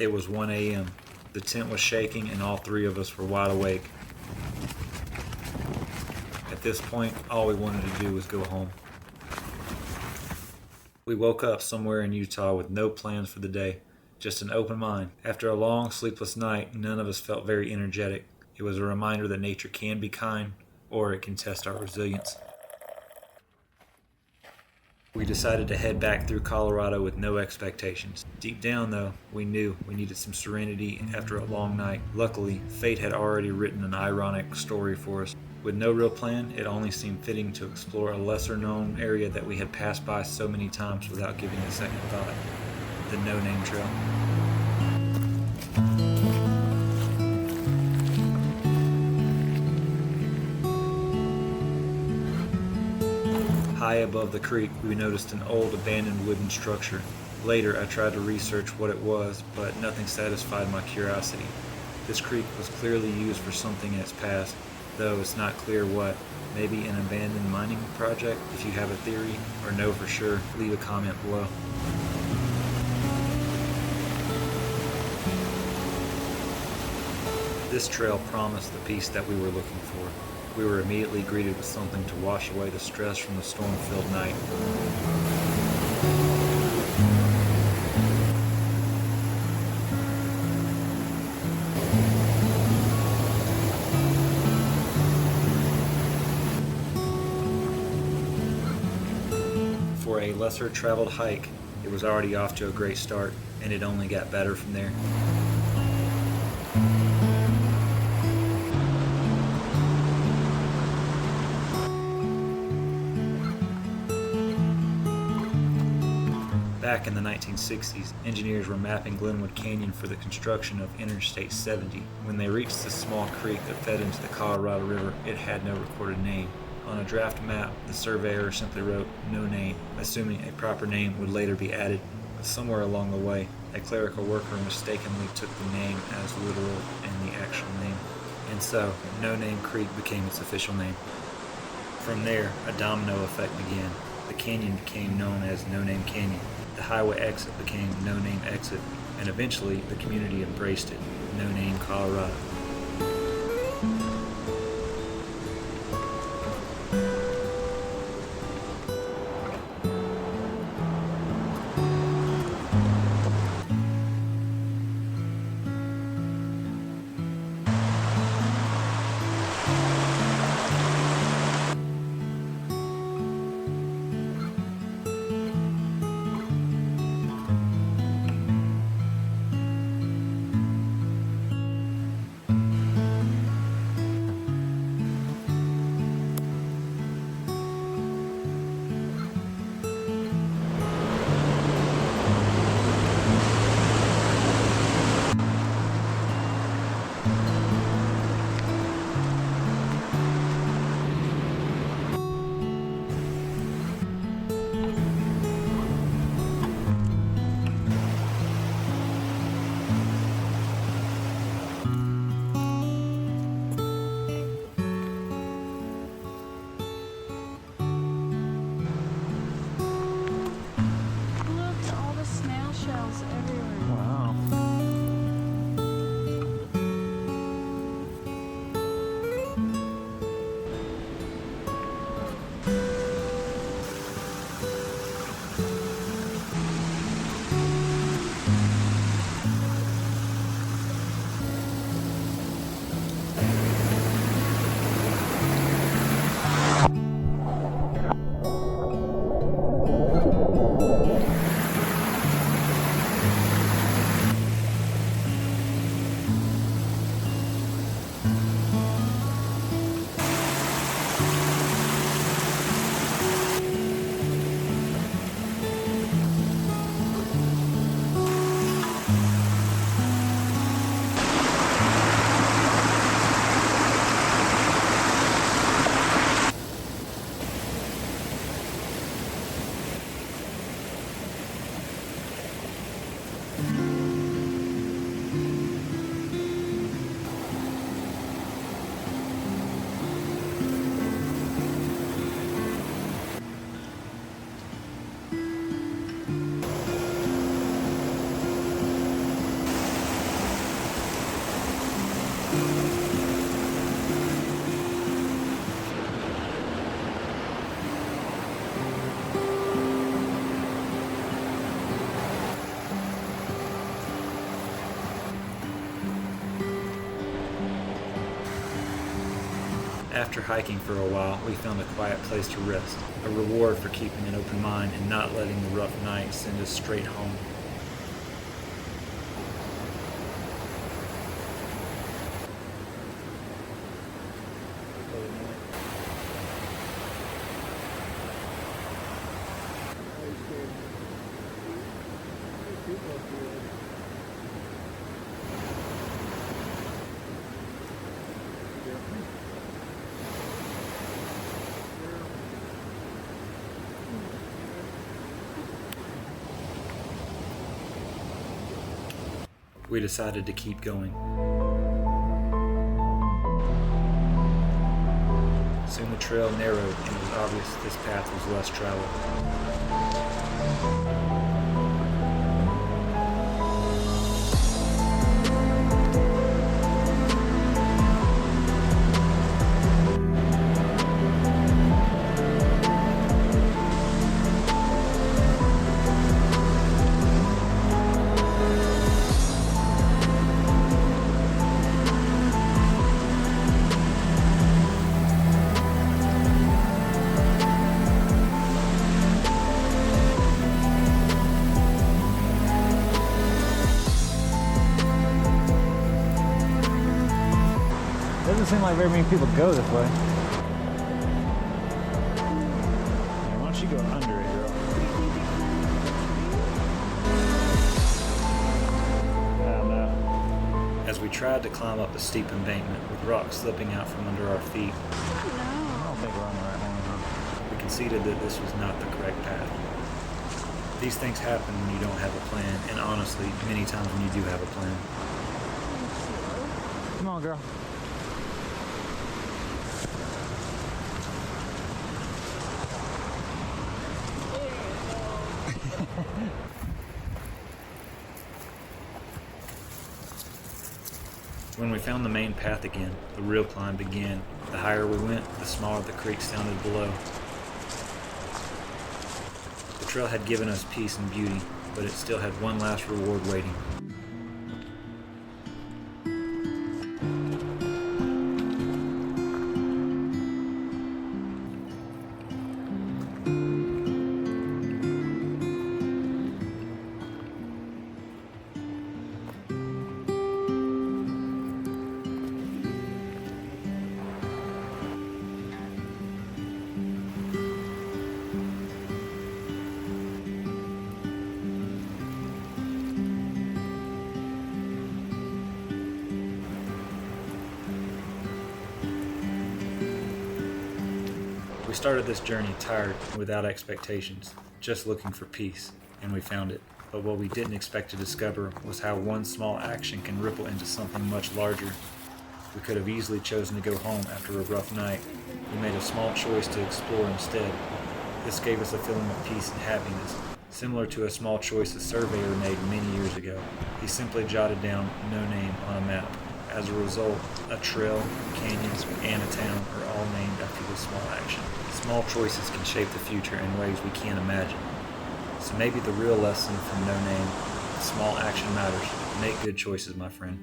It was 1 a.m. The tent was shaking and all three of us were wide awake. At this point, all we wanted to do was go home. We woke up somewhere in Utah with no plans for the day, just an open mind. After a long, sleepless night, none of us felt very energetic. It was a reminder that nature can be kind, or it can test our resilience. We decided to head back through Colorado with no expectations. Deep down, though, we knew we needed some serenity after a long night. Luckily, fate had already written an ironic story for us. With no real plan, it only seemed fitting to explore a lesser-known area that we had passed by so many times without giving a second thought. The No Name Trail. High above the creek, we noticed an old abandoned wooden structure. Later, I tried to research what it was, but nothing satisfied my curiosity. This creek was clearly used for something in its past, though it's not clear what. Maybe an abandoned mining project? If you have a theory or know for sure, leave a comment below. This trail promised the peace that we were looking for. We were immediately greeted with something to wash away the stress from the storm-filled night. For a lesser-traveled hike, it was already off to a great start, and it only got better from there. Back in the 1960s, engineers were mapping Glenwood Canyon for the construction of Interstate 70. When they reached the small creek that fed into the Colorado River, it had no recorded name. On a draft map, the surveyor simply wrote "no name," assuming a proper name would later be added. But somewhere along the way, a clerical worker mistakenly took the name as literal and the actual name. And so, No Name Creek became its official name. From there, a domino effect began. The canyon became known as No Name Canyon. The highway exit became No Name Exit, and eventually the community embraced it, No Name Colorado. After hiking for a while, we found a quiet place to rest, a reward for keeping an open mind and not letting the rough night send us straight home. We decided to keep going. Soon the trail narrowed and it was obvious this path was less traveled. Doesn't seem like very many people go this way. Why don't you go under it, girl? I don't know. As we tried to climb up a steep embankment with rocks slipping out from under our feet, I don't think we're on the right one, huh? we conceded that this was not the correct path. These things happen when you don't have a plan, and honestly, many times when you do have a plan. Come on, girl. When we found the main path again, the real climb began. The higher we went, the smaller the creek sounded below. The trail had given us peace and beauty, but it still had one last reward waiting. We started this journey tired and without expectations, just looking for peace, and we found it. But what we didn't expect to discover was how one small action can ripple into something much larger. We could have easily chosen to go home after a rough night. We made a small choice to explore instead. This gave us a feeling of peace and happiness, similar to a small choice a surveyor made many years ago. He simply jotted down no name on a map. As a result, a trail, canyons, and a town are all named after this small action. Small choices can shape the future in ways we can't imagine. So maybe the real lesson from No Name, small action matters. Make good choices, my friend.